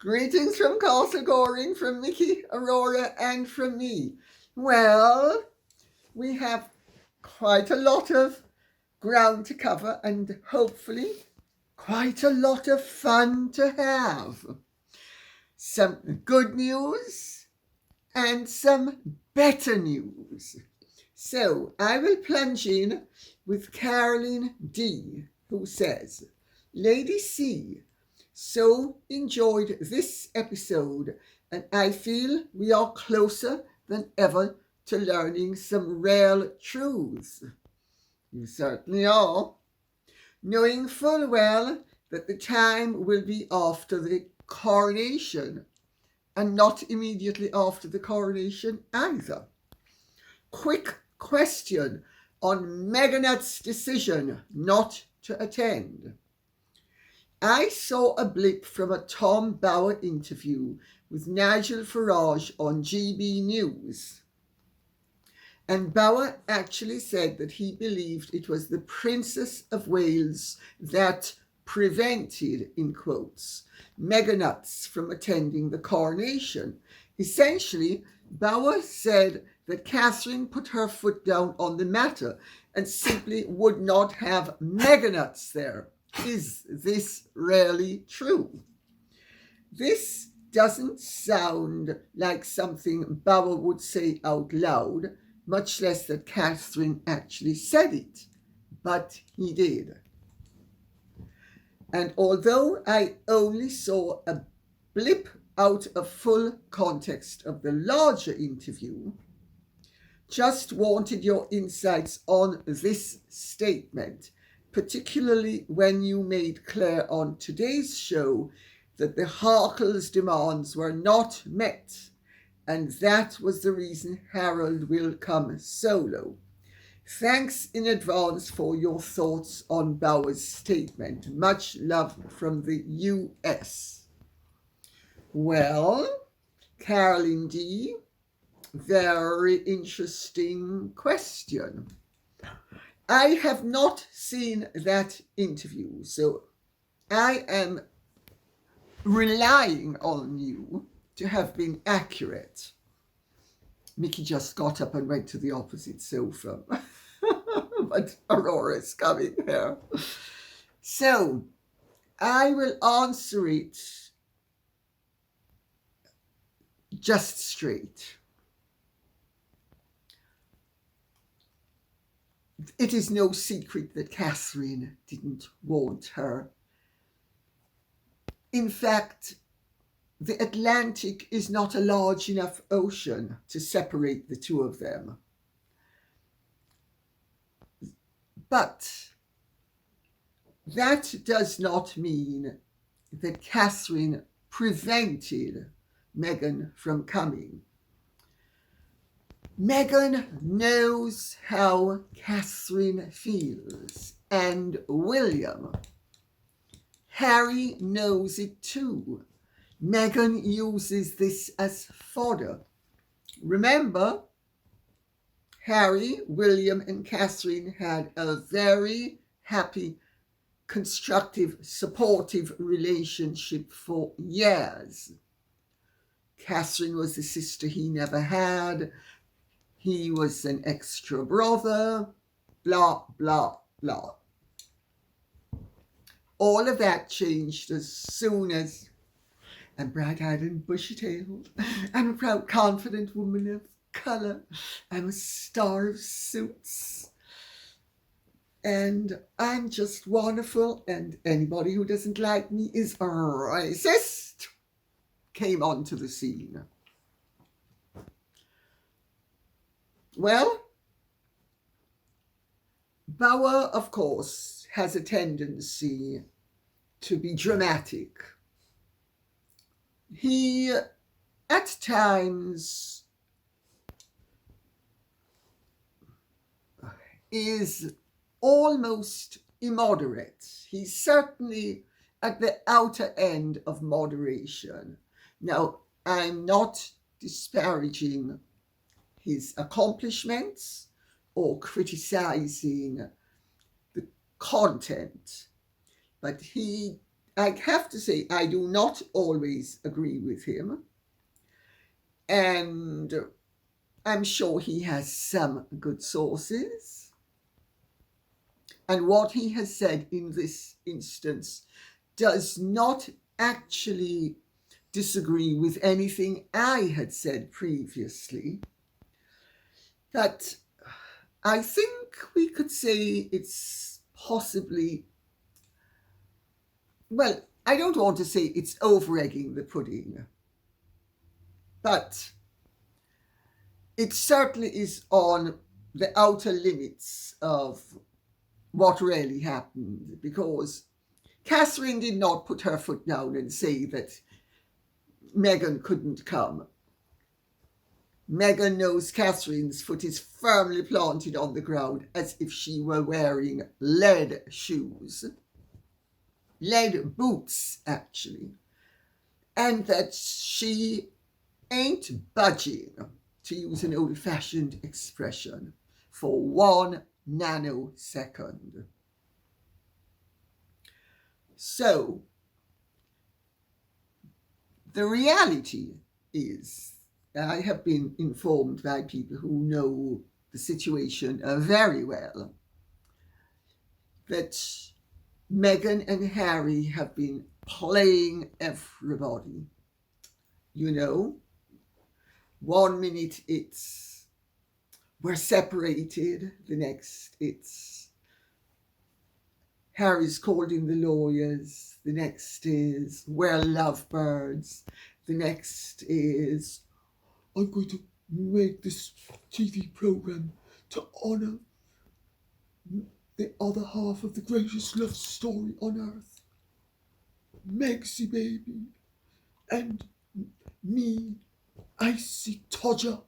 Greetings from Castle Goring, from Mickey, Aurora, and from me. Well, we have quite a lot of ground to cover and hopefully quite a lot of fun to have. Some good news and some better news. So I will plunge in with Caroline D, who says, Lady C, so enjoyed this episode, and I feel we are closer than ever to learning some real truths. You certainly are. Knowing full well that the time will be after the coronation, and not immediately after the coronation either. Quick question on Meghan's decision not to attend. I saw a blip from a Tom Bower interview with Nigel Farage on GB News. And Bower actually said that he believed it was the Princess of Wales that prevented, in quotes, Meghan from attending the coronation. Essentially, Bower said that Catherine put her foot down on the matter and simply would not have Meghan there. Is this really true? This doesn't sound like something Bower would say out loud, much less that Catherine actually said it, but he did. And although I only saw a blip out of full context of the larger interview, just wanted your insights on this statement, particularly when you made clear on today's show that the Harkles' demands were not met, and that was the reason Harold will come solo. Thanks in advance for your thoughts on Bower's statement. Much love from the US. Well, Caroline D, very interesting question. I have not seen that interview, so I am relying on you to have been accurate. Mickey just got up and went to the opposite sofa, but Aurora's coming here. So I will answer it just straight. It is no secret that Catherine didn't want her. In fact, the Atlantic is not a large enough ocean to separate the two of them. But that does not mean that Catherine prevented Meghan from coming. Meghan knows how Catherine feels, and William. Harry knows it too. Meghan uses this as fodder. Remember, Harry, William, and Catherine had a very happy, constructive, supportive relationship for years. Catherine was the sister he never had. He was an extra brother, blah, blah, blah. All of that changed as soon as I'm bright-eyed and bushy-tailed. I'm a proud, confident woman of colour. I'm a star of suits. And I'm just wonderful, and anybody who doesn't like me is a racist. Came onto the scene. Well, Bower, of course, has a tendency to be dramatic. He, at times, is almost immoderate. He's certainly at the outer end of moderation. Now, I'm not disparaging his accomplishments or criticizing the content, but he I have to say, I do not always agree with him. And I'm sure he has some good sources. And what he has said in this instance does not actually disagree with anything I had said previously. That I think we could say it's possibly, well, I don't want to say it's over-egging the pudding, but it certainly is on the outer limits of what really happened, because Catherine did not put her foot down and say that Meghan couldn't come. Meghan knows Catherine's foot is firmly planted on the ground as if she were wearing lead shoes. Lead boots, actually. And that she ain't budging, to use an old-fashioned expression, for 1 nanosecond. So, the reality is, I have been informed by people who know the situation very well, that Meghan and Harry have been playing everybody. You know, 1 minute it's we're separated, the next it's Harry's called in the lawyers, the next is we're lovebirds, the next is I'm going to make this TV program to honour the other half of the greatest love story on earth, Megsy baby, and me, Icy Todger.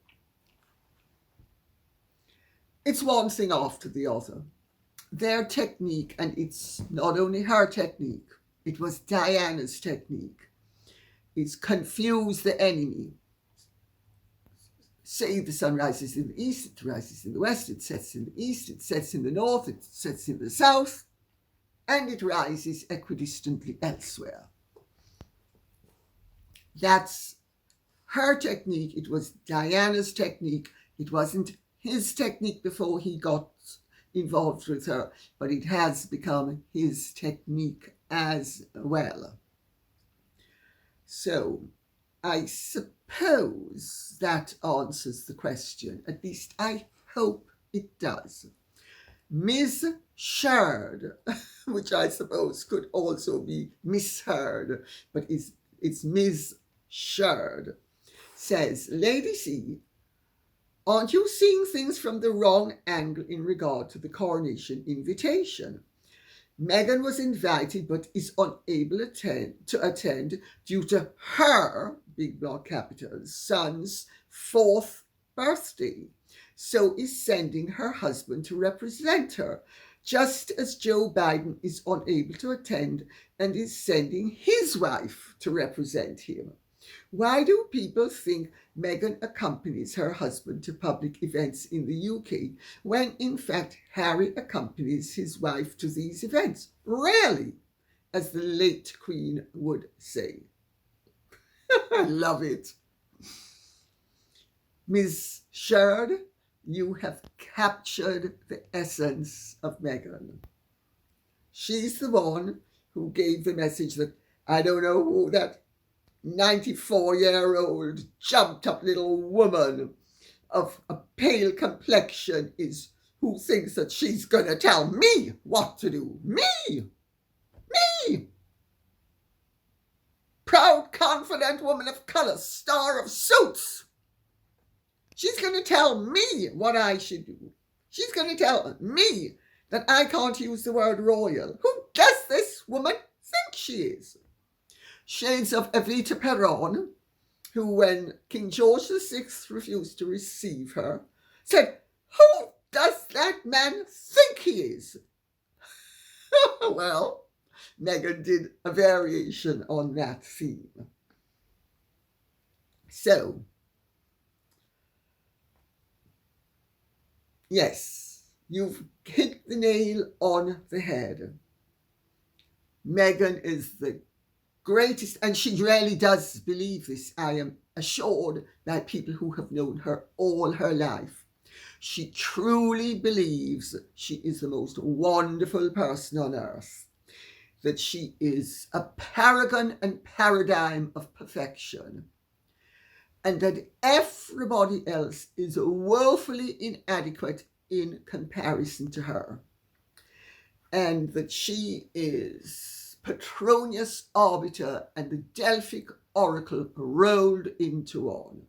It's one thing after the other. Their technique, and it's not only her technique, it was Diana's technique, is confuse the enemy. Say the sun rises in the east, it rises in the west, it sets in the east, it sets in the north, it sets in the south, and it rises equidistantly elsewhere. That's her technique. It was Diana's technique. It wasn't his technique before he got involved with her, but it has become his technique as well. So I suppose that answers the question. At least I hope it does. Ms. Sherd, which I suppose could also be misheard, but it's Ms. Sherd, says, Lady C, aren't you seeing things from the wrong angle in regard to the coronation invitation? Meghan was invited but is unable to attend due to her, big block capitals, son's 4th birthday. So is sending her husband to represent her, just as Joe Biden is unable to attend and is sending his wife to represent him. Why do people think Meghan accompanies her husband to public events in the UK when in fact Harry accompanies his wife to these events? Rarely, as the late Queen would say. I love it. Ms. Sherd, you have captured the essence of Meghan. She's the one who gave the message that I don't know who that 94-year-old jumped up little woman of a pale complexion is, who thinks that she's going to tell me what to do. Me! Proud, confident woman of colour, star of Suits. She's going to tell me what I should do. She's going to tell me that I can't use the word royal. Who does this woman think she is? Shades of Evita Peron, who, when King George VI refused to receive her, said, who does that man think he is? Well, Meghan did a variation on that theme. So, yes, you've hit the nail on the head. Meghan is the greatest, and she really does believe this. I am assured by people who have known her all her life. She truly believes she is the most wonderful person on earth, that she is a paragon and paradigm of perfection, and that everybody else is woefully inadequate in comparison to her, and that she is Petronius Arbiter and the Delphic Oracle rolled into one.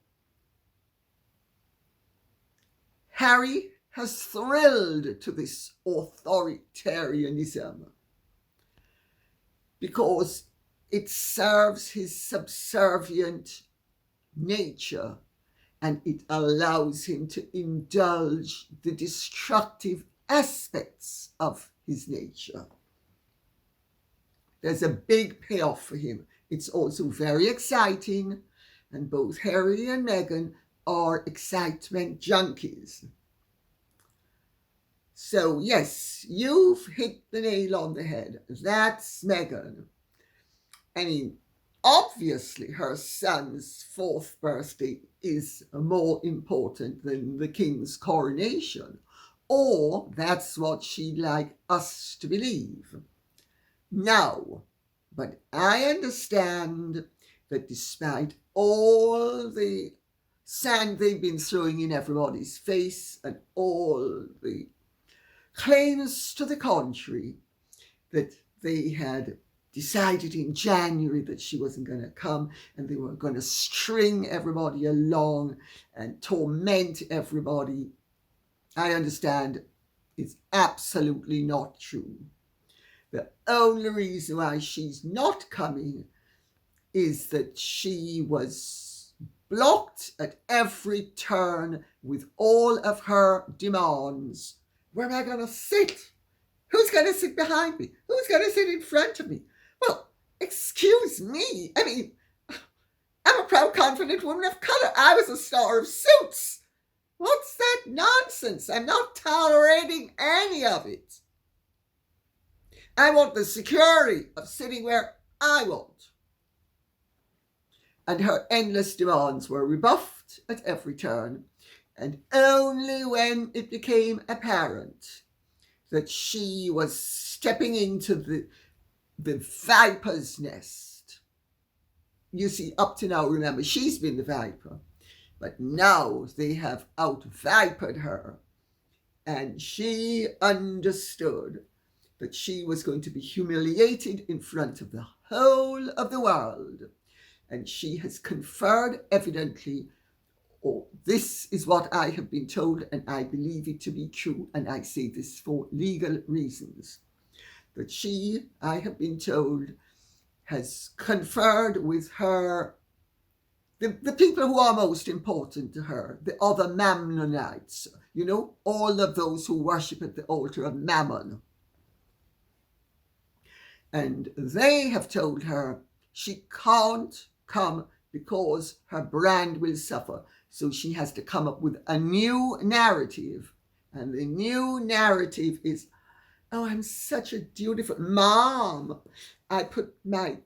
Harry has thrilled to this authoritarianism because it serves his subservient nature, and it allows him to indulge the destructive aspects of his nature. There's a big payoff for him. It's also very exciting, and both Harry and Meghan are excitement junkies. So yes, you've hit the nail on the head. That's Meghan. I mean, obviously her son's 4th birthday is more important than the king's coronation, or that's what she'd like us to believe. Now, but I understand that despite all the sand they've been throwing in everybody's face and all the claims to the contrary, that they had decided in January that she wasn't going to come, and they were going to string everybody along and torment everybody. I understand it's absolutely not true. The only reason why she's not coming is that she was blocked at every turn with all of her demands. Where am I going to sit? Who's going to sit behind me? Who's going to sit in front of me? Well, excuse me. I mean, I'm a proud, confident woman of colour. I was a star of Suits. What's that nonsense? I'm not tolerating any of it. I want the security of sitting where I want. And her endless demands were rebuffed at every turn, and only when it became apparent that she was stepping into the viper's nest. You see, up to now, remember, she's been the viper, but now they have out-vipered her, and she understood that she was going to be humiliated in front of the whole of the world, and she has conferred evidently, or this is what I have been told, and I believe it to be true, and I say this for legal reasons, that she, I have been told, has conferred with her, the people who are most important to her, the other Mammonites, you know, all of those who worship at the altar of Mammon. And they have told her she can't come because her brand will suffer. So she has to come up with a new narrative. And the new narrative is, oh, I'm such a dutiful mom. I put my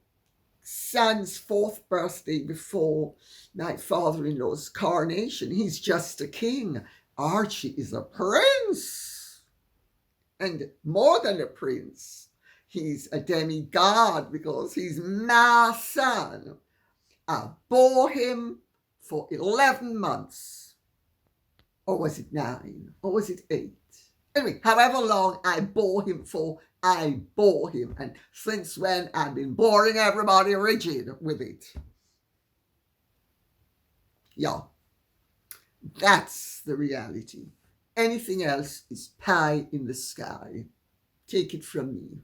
son's 4th birthday before my father-in-law's coronation. He's just a king. Archie is a prince. And more than a prince. He's a demigod because he's my son. I bore him for 11 months. Or was it 9? Or was it 8? Anyway, however long I bore him for, I bore him. And since when, I've been boring everybody rigid with it. Yeah, that's the reality. Anything else is pie in the sky. Take it from me.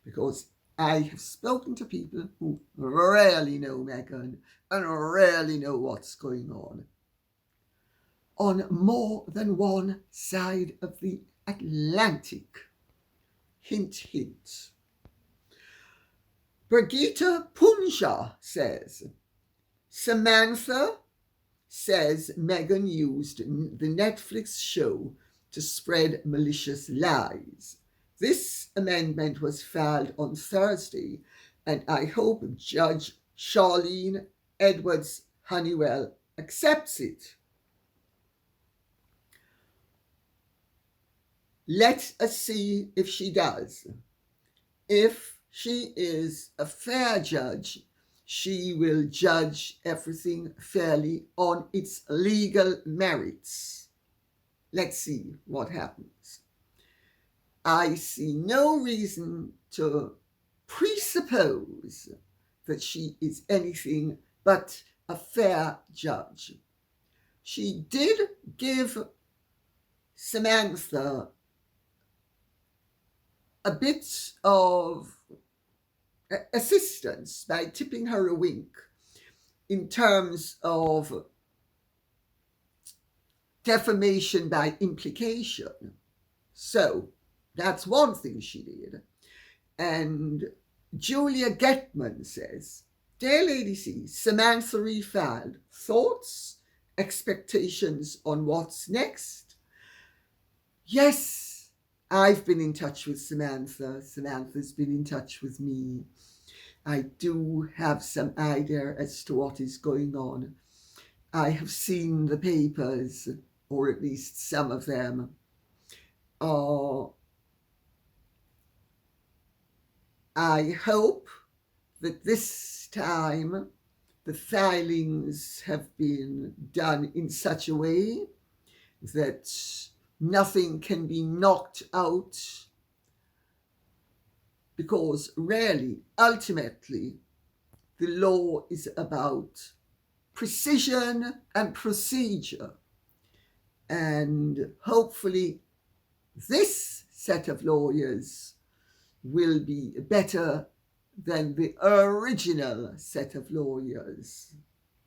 Because I have spoken to people who really know Meghan and really know what's going on more than one side of the Atlantic. Hint, hint. Brigitte Punja says, Samantha says Meghan used the Netflix show to spread malicious lies. This amendment was filed on Thursday, and I hope Judge Charlene Edwards Honeywell accepts it. Let us see if she does. If she is a fair judge, she will judge everything fairly on its legal merits. Let's see what happens. I see no reason to presuppose that she is anything but a fair judge. She did give Samantha a bit of assistance by tipping her a wink in terms of defamation by implication. So that's one thing she did. And Julia Getman says, Dear Lady C, Samantha refiled. Thoughts? Expectations on what's next? Yes, I've been in touch with Samantha. Samantha's been in touch with me. I do have some idea as to what is going on. I have seen the papers, or at least some of them. I hope that this time the filings have been done in such a way that nothing can be knocked out, because really, ultimately, the law is about precision and procedure. And hopefully this set of lawyers will be better than the original set of lawyers.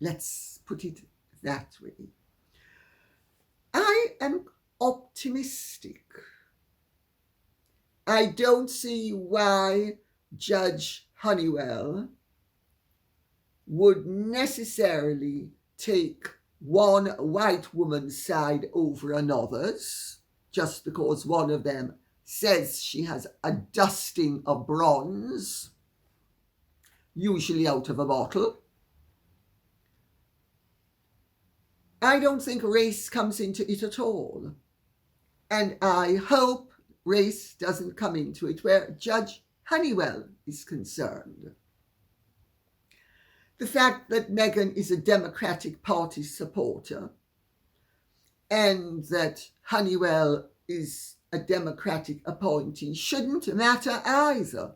Let's put it that way. I am optimistic. I don't see why Judge Honeywell would necessarily take one white woman's side over another's just because one of them says she has a dusting of bronze, usually out of a bottle. I don't think race comes into it at all. And I hope race doesn't come into it where Judge Honeywell is concerned. The fact that Meghan is a Democratic Party supporter and that Honeywell is a Democratic appointee shouldn't matter either.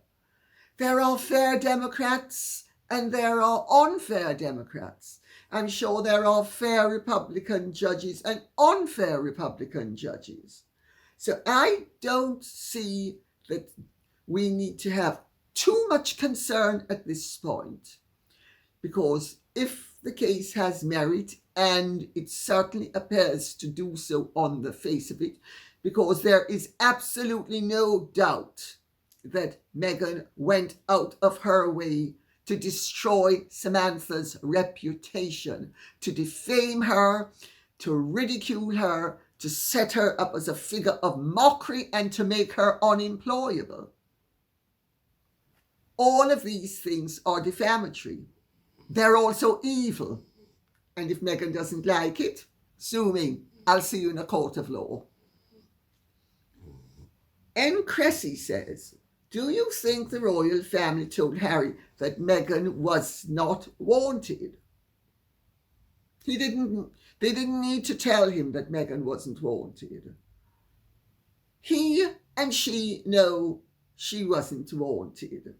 There are fair Democrats and there are unfair Democrats. I'm sure there are fair Republican judges and unfair Republican judges. So I don't see that we need to have too much concern at this point, because if the case has merit, and it certainly appears to do so on the face of it, because there is absolutely no doubt that Meghan went out of her way to destroy Samantha's reputation, to defame her, to ridicule her, to set her up as a figure of mockery, and to make her unemployable. All of these things are defamatory. They're also evil. And if Meghan doesn't like it, sue me. I'll see you in a court of law. N. Cressy says, do you think the royal family told Harry that Meghan was not wanted? They didn't need to tell him that Meghan wasn't wanted. He and she know she wasn't wanted.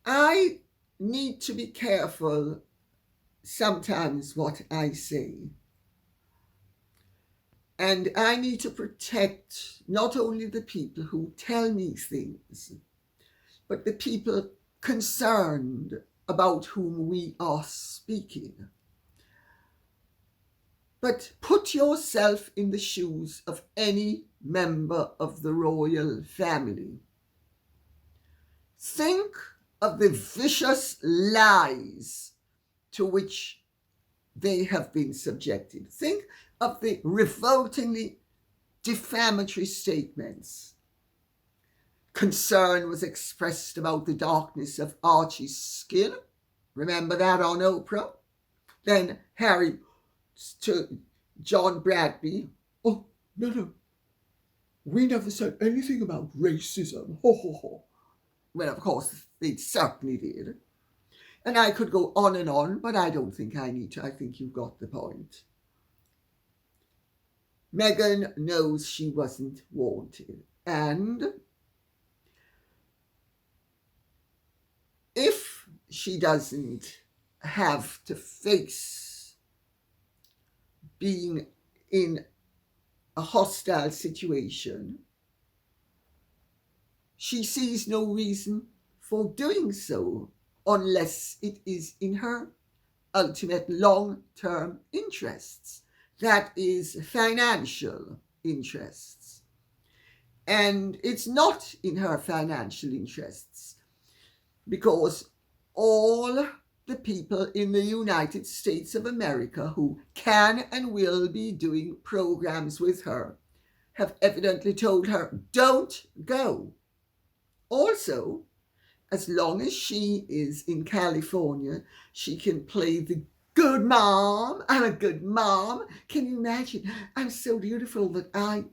I need to be careful sometimes what I say. And I need to protect not only the people who tell me things, but the people concerned about whom we are speaking. But put yourself in the shoes of any member of the royal family. Think of the vicious lies to which they have been subjected. Think of the revoltingly defamatory statements. Concern was expressed about the darkness of Archie's skin. Remember that on Oprah? Then Harry to John Bradby. Oh, no. We never said anything about racism. Ho, ho, ho. Well, of course, they certainly did. And I could go on, but I don't think I need to. I think you've got the point. Meghan knows she wasn't wanted. And if she doesn't have to face being in a hostile situation, she sees no reason for doing so unless it is in her ultimate long-term interests. That is financial interests. And it's not in her financial interests because all the people in the United States of America who can and will be doing programs with her have evidently told her, don't go. Also, as long as she is in California, she can play the good mom. I'm a good mom. Can you imagine? I'm so beautiful that I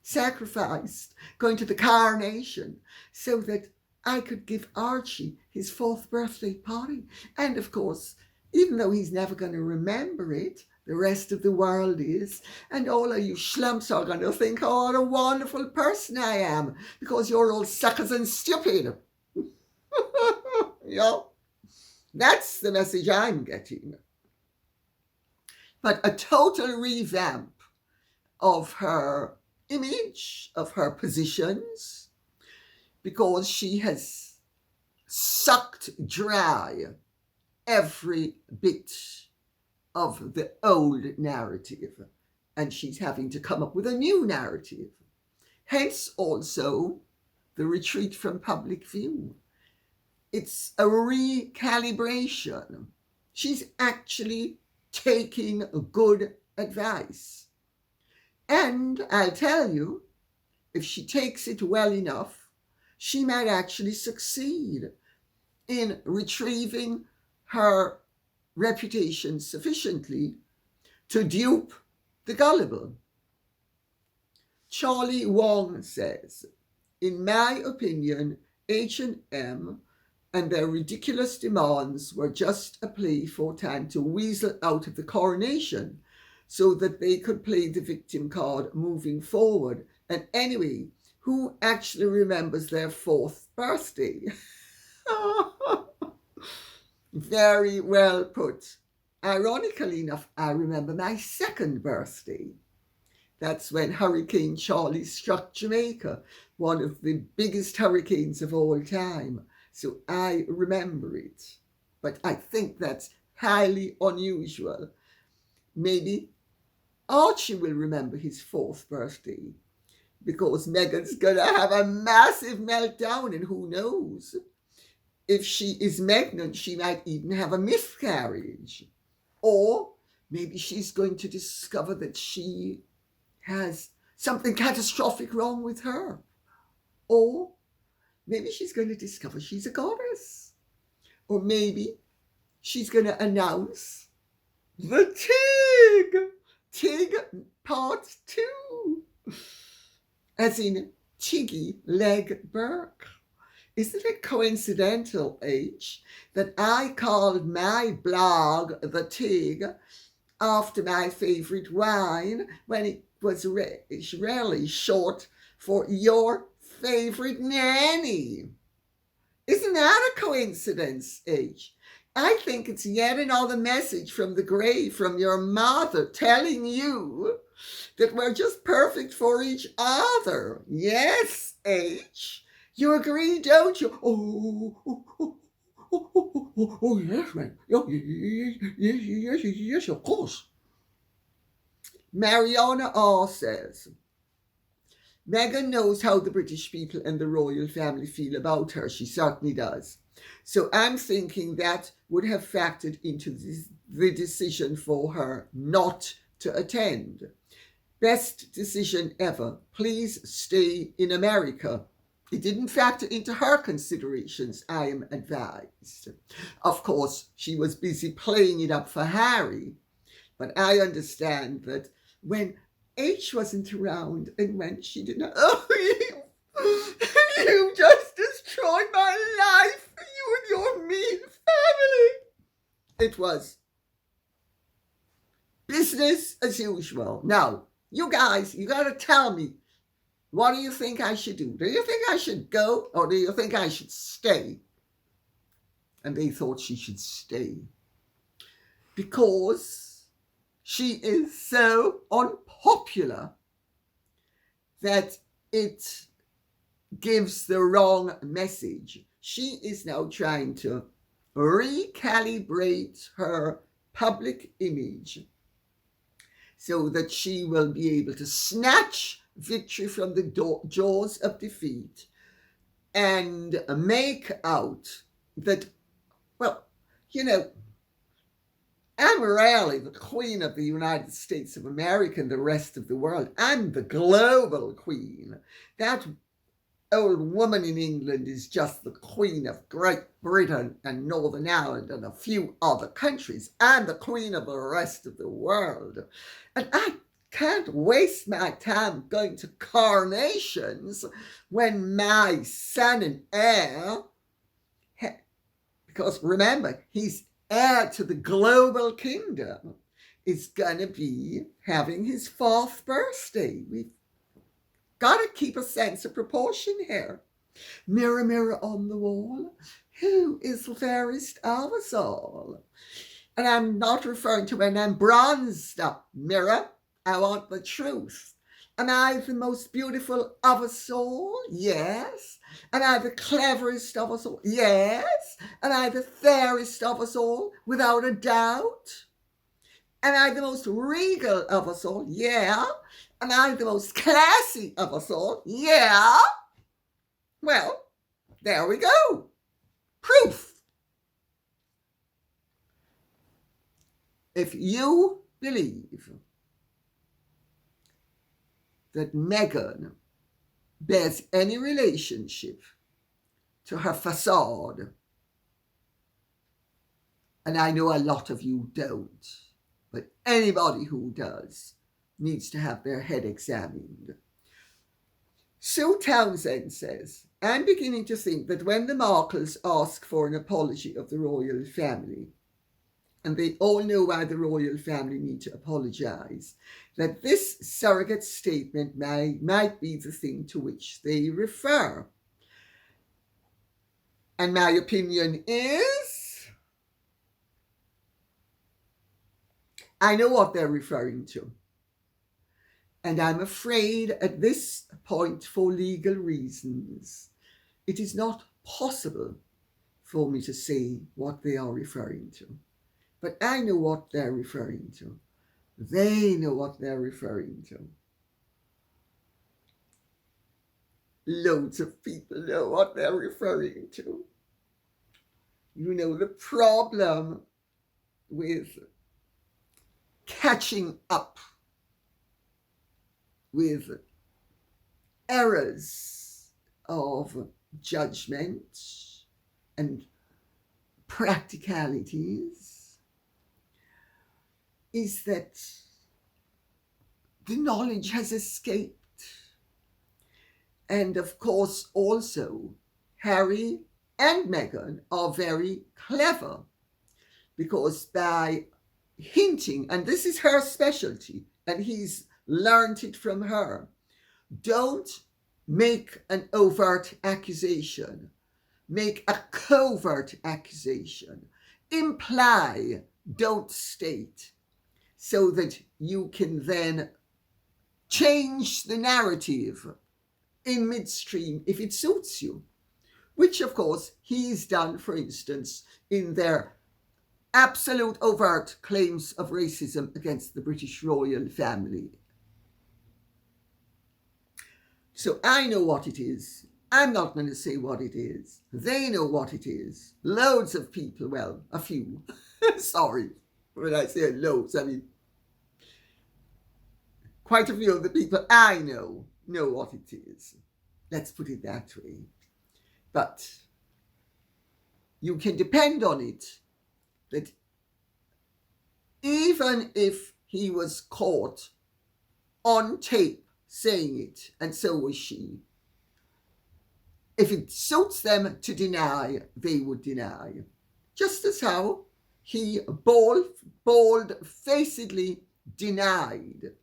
sacrificed going to the Coronation so that I could give Archie his 4th birthday party. And of course, even though he's never going to remember it, the rest of the world is. And all of you schlumps are going to think, oh, what a wonderful person I am, because you're all suckers and stupid. Yeah, that's the message I'm getting. But a total revamp of her image, of her positions, because she has sucked dry every bit of the old narrative, and she's having to come up with a new narrative. Hence also the retreat from public view. It's a recalibration. She's actually taking good advice. And I'll tell you, if she takes it well enough, she might actually succeed in retrieving her reputation sufficiently to dupe the gullible. Charlie Wong says, in my opinion, H&M and their ridiculous demands were just a play for time to weasel out of the coronation so that they could play the victim card moving forward. And anyway, who actually remembers their 4th birthday? Very well put. Ironically enough, I remember my 2nd birthday. That's when Hurricane Charlie struck Jamaica, one of the biggest hurricanes of all time. So I remember it. But I think that's highly unusual. Maybe Archie will remember his 4th birthday because Meghan's going to have a massive meltdown, and who knows? If she is pregnant, she might even have a miscarriage. Or maybe she's going to discover that she has something catastrophic wrong with her. Or maybe she's going to discover she's a goddess. Or maybe she's going to announce the Tig Part 2. As in Tiggy Leg Burke. Isn't it coincidental, H, that I called my blog The Tig after my favourite wine when it was really short for your favourite nanny? Isn't that a coincidence, H? I think it's yet another message from the grave from your mother telling you that we're just perfect for each other. Yes, H. You agree, don't you? Oh, yes, man. Yes, of course. Mariana R. says, Meghan knows how the British people and the royal family feel about her. She certainly does. So I'm thinking that would have factored into the decision for her not to attend. Best decision ever. Please stay in America. It didn't factor into her considerations, I am advised. Of course, she was busy playing it up for Harry, but I understand that when H wasn't around and when she did not. Oh, you just destroyed my life, you and your mean family. It was business as usual. Now, you guys, you gotta tell me, what do you think I should do? Do you think I should go or do you think I should stay? And they thought she should stay because she is so unpopular that it gives the wrong message. She is now trying to recalibrate her public image so that she will be able to snatch victory from the jaws of defeat and make out that, well, you know, I'm really the Queen of the United States of America and the rest of the world. I'm the global queen. That old woman in England is just the Queen of Great Britain and Northern Ireland and a few other countries. I'm the Queen of the rest of the world. And I can't waste my time going to coronations when my son and heir, because remember, he's heir to the global kingdom, is going to be having his 4th birthday. We've got to keep a sense of proportion here. Mirror, mirror on the wall, who is the fairest of us all? And I'm not referring to when I'm bronzed up. Mirror, I want the truth. Am I the most beautiful of us all? Yes. Am I the cleverest of us all? Yes. Am I the fairest of us all? Without a doubt. Am I the most regal of us all? Yeah. Am I the most classy of us all? Yeah. Well, there we go. Proof. If you believe that Meghan bears any relationship to her facade, and I know a lot of you don't, but anybody who does needs to have their head examined. Sue Townsend says, I'm beginning to think that when the Markles ask for an apology of the royal family, and they all know why the royal family need to apologise, that this surrogate statement might be the thing to which they refer. And my opinion is, I know what they're referring to. And I'm afraid at this point, for legal reasons, it is not possible for me to say what they are referring to. But I know what they're referring to. They know what they're referring to. Loads of people know what they're referring to. You know, the problem with catching up with errors of judgment and practicalities is that the knowledge has escaped. And of course, also, Harry and Meghan are very clever because by hinting, and this is her specialty, and he's learned it from her, don't make an overt accusation, make a covert accusation, imply, don't state, so that you can then change the narrative in midstream if it suits you, which of course he's done, for instance, in their absolute overt claims of racism against the British royal family. So I know what it is. I'm not going to say what it is. They know what it is. Loads of people, well, a few. Sorry, when I say loads, I mean quite a few of the people I know what it is. Let's put it that way. But you can depend on it that even if he was caught on tape saying it, and so was she, if it suits them to deny, they would deny. Just as how he bold-facedly denied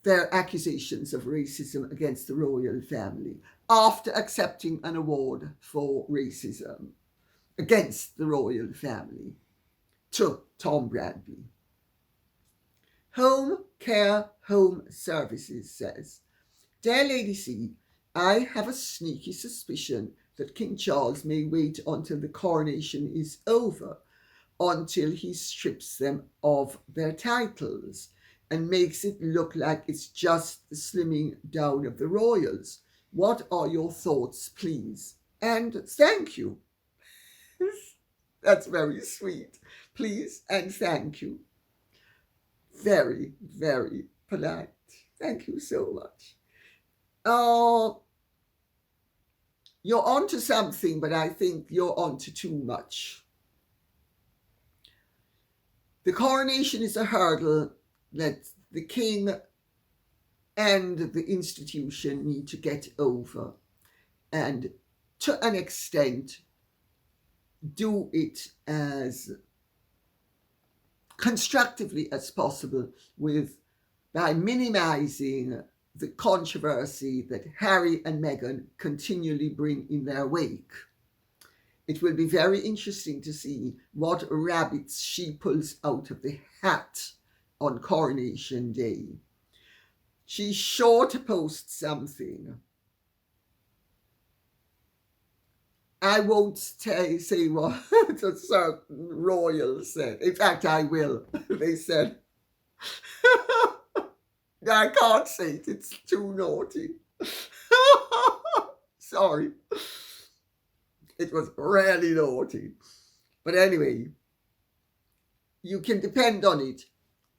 their accusations of racism against the royal family after accepting an award for racism against the royal family to Tom Bradby. Home Care Home Services says, Dear Lady C, I have a sneaky suspicion that King Charles may wait until the coronation is over, until he strips them of their titles and makes it look like it's just the slimming down of the royals. What are your thoughts, please? And thank you. That's very sweet. Please and thank you. Very, very polite. Thank you so much. You're onto something, but I think you're onto too much. The coronation is a hurdle that the king and the institution need to get over, and to an extent do it as constructively as possible by minimizing the controversy that Harry and Meghan continually bring in their wake. It will be very interesting to see what rabbits she pulls out of the hat on Coronation Day. She's sure to post something. I won't say what a certain royal said. In fact, I will. They said, I can't say it, it's too naughty. Sorry. It was really naughty. But anyway, you can depend on it.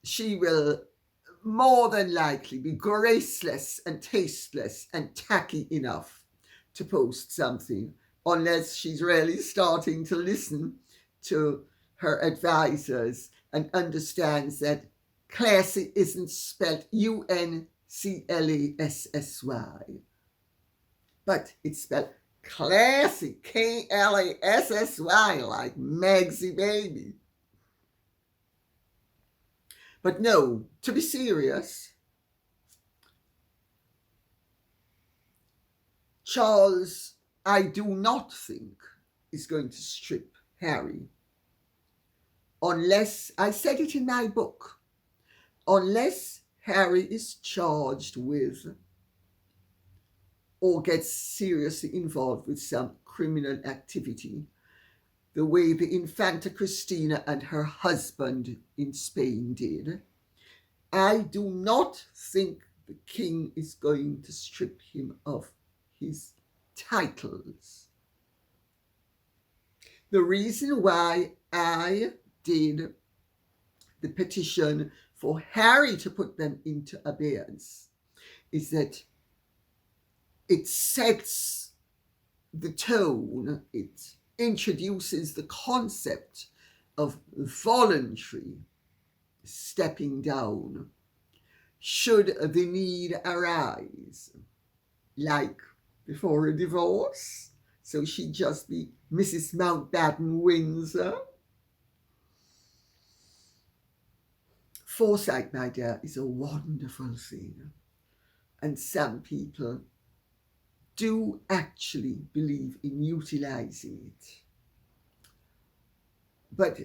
She will more than likely be graceless and tasteless and tacky enough to post something, unless she's really starting to listen to her advisors and understands that classy isn't spelled Unklassy, but it's spelled classy, Klassy, like Megsy Baby. But no, to be serious, Charles, I do not think, is going to strip Harry. Unless, I said it in my book, unless Harry is charged with or gets seriously involved with some criminal activity, the way the Infanta Cristina and her husband in Spain did, I do not think the king is going to strip him of his titles. The reason why I did the petition for Harry to put them into abeyance is that it sets the tone, it introduces the concept of voluntary stepping down should the need arise, like before a divorce, so she'd just be Mrs. Mountbatten Windsor. Foresight, my dear, is a wonderful thing, and some people do actually believe in utilizing it. But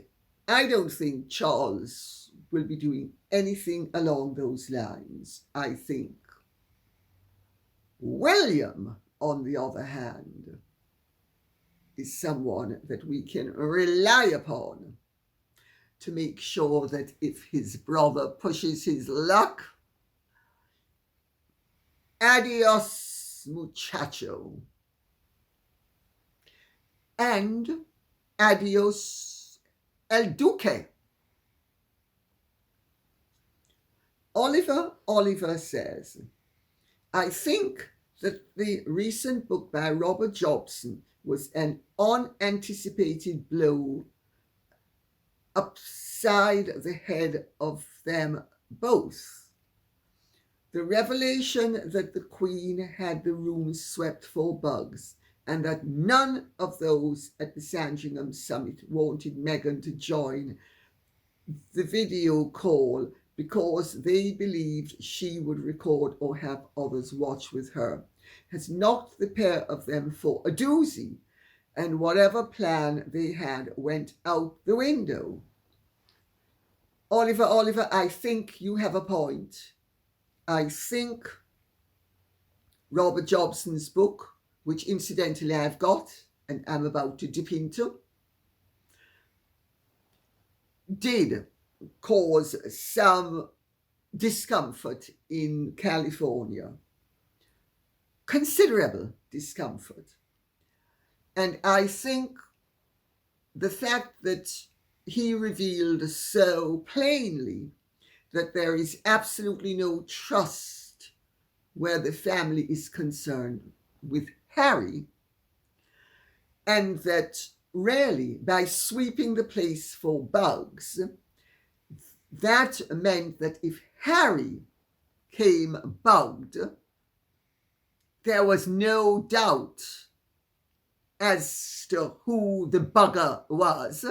I don't think Charles will be doing anything along those lines. I think William, on the other hand, is someone that we can rely upon to make sure that if his brother pushes his luck, adios muchacho, and adios el duque. Oliver says, I think that the recent book by Robert Jobson was an unanticipated blow upside the head of them both. The revelation that the Queen had the rooms swept for bugs and that none of those at the Sandringham summit wanted Meghan to join the video call because they believed she would record or have others watch with her has knocked the pair of them for a doozy, and whatever plan they had went out the window. Oliver, I think you have a point. I think Robert Jobson's book, which incidentally I've got and I'm about to dip into, did cause some discomfort in California. Considerable discomfort. And I think the fact that he revealed so plainly that there is absolutely no trust where the family is concerned with Harry, and that really by sweeping the place for bugs, that meant that if Harry came bugged, there was no doubt as to who the bugger was.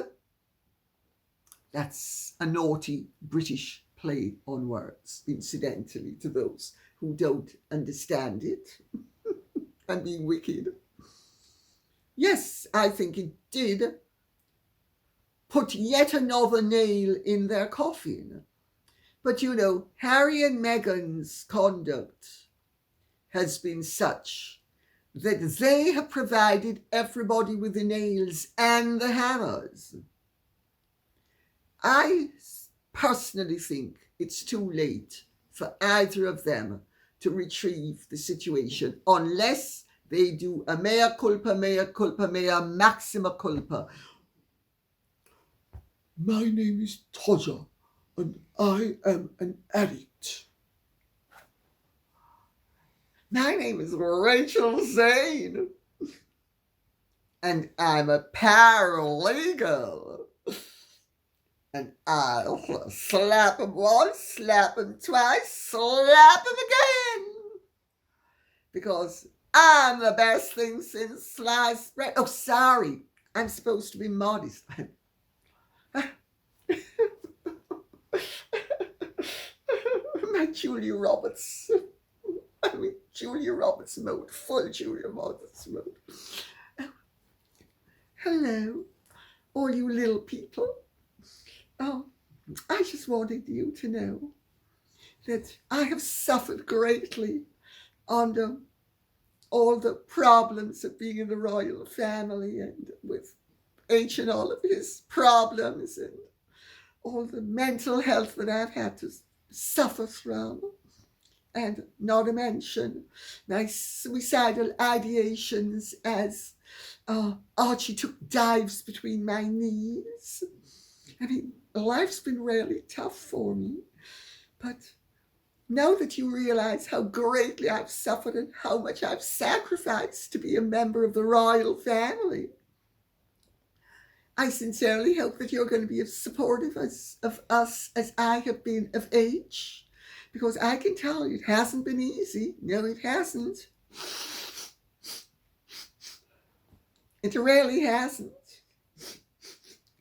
That's a naughty British play on words, incidentally, to those who don't understand it and being wicked. Yes, I think it did put yet another nail in their coffin. But you know, Harry and Meghan's conduct has been such that they have provided everybody with the nails and the hammers. I personally think it's too late for either of them to retrieve the situation unless they do a mea culpa, maxima culpa. My name is Todger and I am an addict. My name is Rachel Zane and I'm a paralegal. And I'll slap him once, slap him twice, slap him again. Because I'm the best thing since sliced bread. Oh, sorry. I'm supposed to be modest. My Julia Roberts. I'm in Julia Roberts mode. Full Julia Roberts mode. Oh, hello, all you little people. Oh, I just wanted you to know that I have suffered greatly under all the problems of being in the royal family and with H and all of his problems and all the mental health that I've had to suffer from. And not to mention my suicidal ideations as Archie took dives between my knees. I mean, life's been really tough for me, but now that you realize how greatly I've suffered and how much I've sacrificed to be a member of the royal family, I sincerely hope that you're going to be as supportive of us as I have been of H, because I can tell you it hasn't been easy. No, it hasn't. It really hasn't.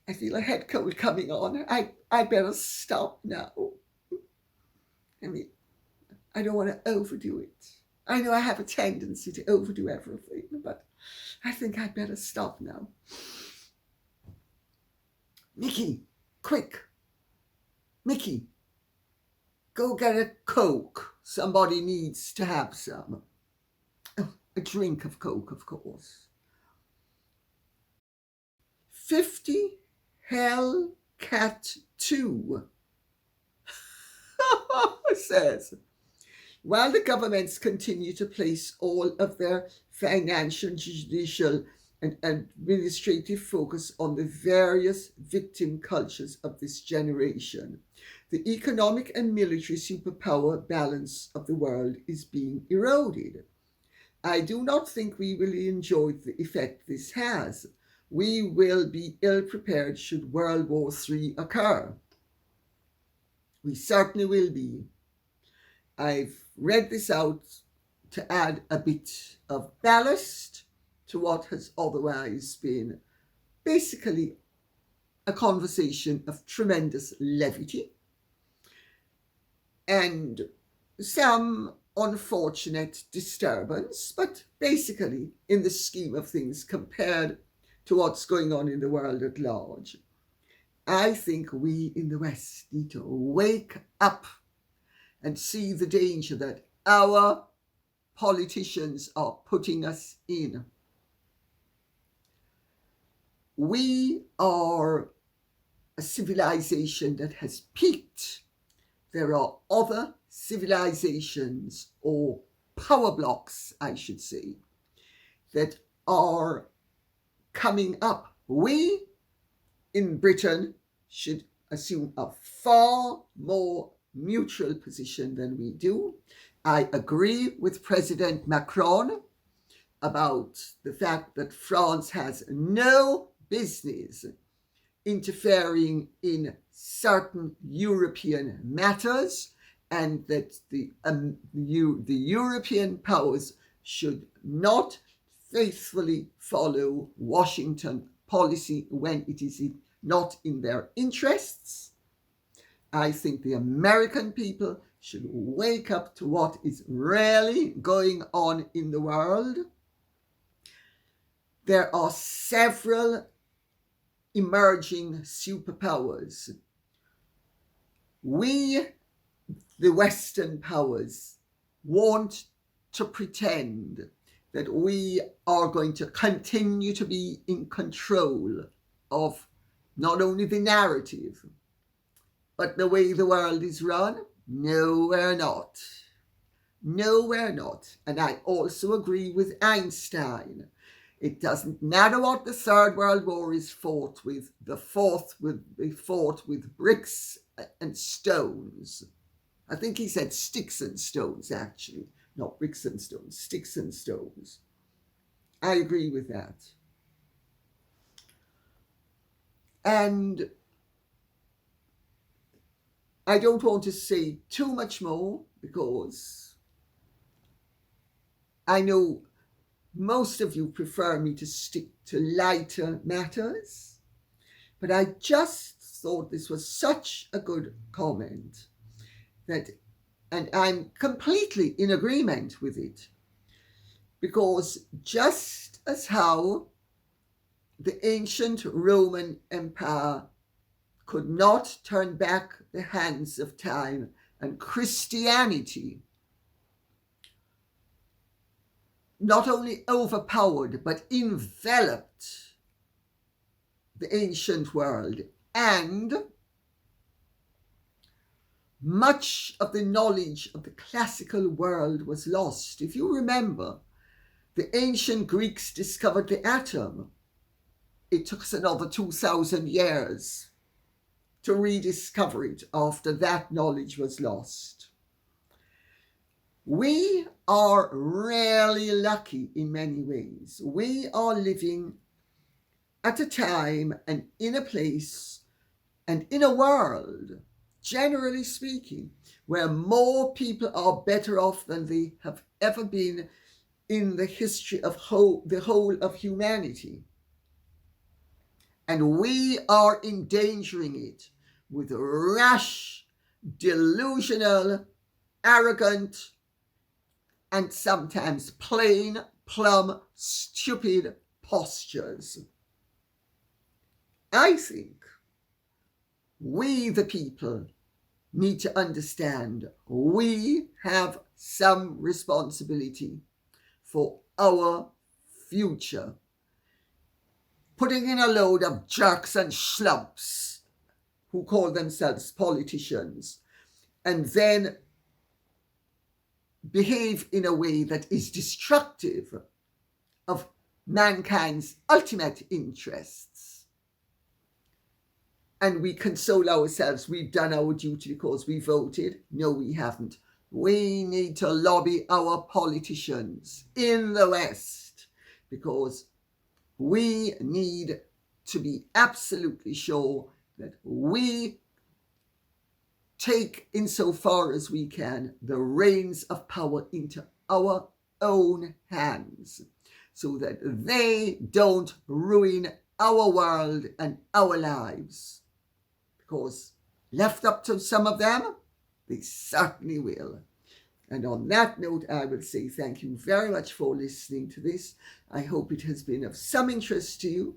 I feel a head cold coming on. I better stop now. I mean, I don't want to overdo it. I know I have a tendency to overdo everything, but I think I'd better stop now. Mickey, quick. Mickey, go get a Coke. Somebody needs to have some. Oh, a drink of Coke, of course. 50 Hellcat 2 says, while the governments continue to place all of their financial, judicial, and administrative focus on the various victim cultures of this generation, The economic and military superpower balance of the world is being eroded. I do not think we will enjoy the effect this has. We will be ill prepared should World War III occur. We certainly will be. I've read this out to add a bit of ballast to what has otherwise been basically a conversation of tremendous levity and some unfortunate disturbance, but basically, in the scheme of things, compared to what's going on in the world at large, I think we in the West need to wake up and see the danger that our politicians are putting us in. We are a civilization that has peaked. There are other civilizations, or power blocks, I should say, that are coming up. We in Britain should assume a far more neutral position than we do. I agree with President Macron about the fact that France has no business interfering in certain European matters, and that the European powers should not faithfully follow Washington policy when it is not in their interests. I think the American people should wake up to what is really going on in the world. There are several emerging superpowers. We, the Western powers, want to pretend that we are going to continue to be in control of not only the narrative, but the way the world is run. No, we're not. No, we're not. And I also agree with Einstein. It doesn't matter what the Third World War is fought with. The fourth will be fought with bricks and stones. I think he said sticks and stones, actually. Not bricks and stones, sticks and stones. I agree with that. And I don't want to say too much more because I know most of you prefer me to stick to lighter matters, but I just thought this was such a good comment that, and I'm completely in agreement with it, because just as how the ancient Roman Empire could not turn back the hands of time, and Christianity not only overpowered but enveloped the ancient world, and much of the knowledge of the classical world was lost. If you remember, the ancient Greeks discovered the atom. It took us another 2,000 years to rediscover it after that knowledge was lost. We are really lucky in many ways. We are living at a time and in a place and in a world, generally speaking, where more people are better off than they have ever been in the history of the whole of humanity. And we are endangering it with rash, delusional, arrogant, and sometimes plain, plumb, stupid postures. I think we, the people, need to understand we have some responsibility for our future. Putting in a load of jerks and schlumps who call themselves politicians and then behave in a way that is destructive of mankind's ultimate interests. and we console ourselves. We've done our duty because we voted. No, we haven't. We need to lobby our politicians in the West because we need to be absolutely sure that we take, insofar as we can, the reins of power into our own hands so that they don't ruin our world and our lives. Because left up to some of them, they certainly will. And on that note, I will say thank you very much for listening to this. I hope it has been of some interest to you.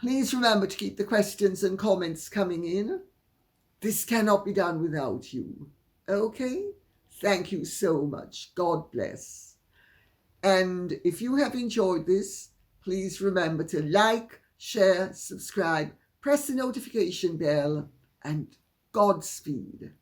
Please remember to keep the questions and comments coming in. This cannot be done without you. Okay? Thank you so much. God bless. And if you have enjoyed this, please remember to like, share, subscribe, press the notification bell, and Godspeed.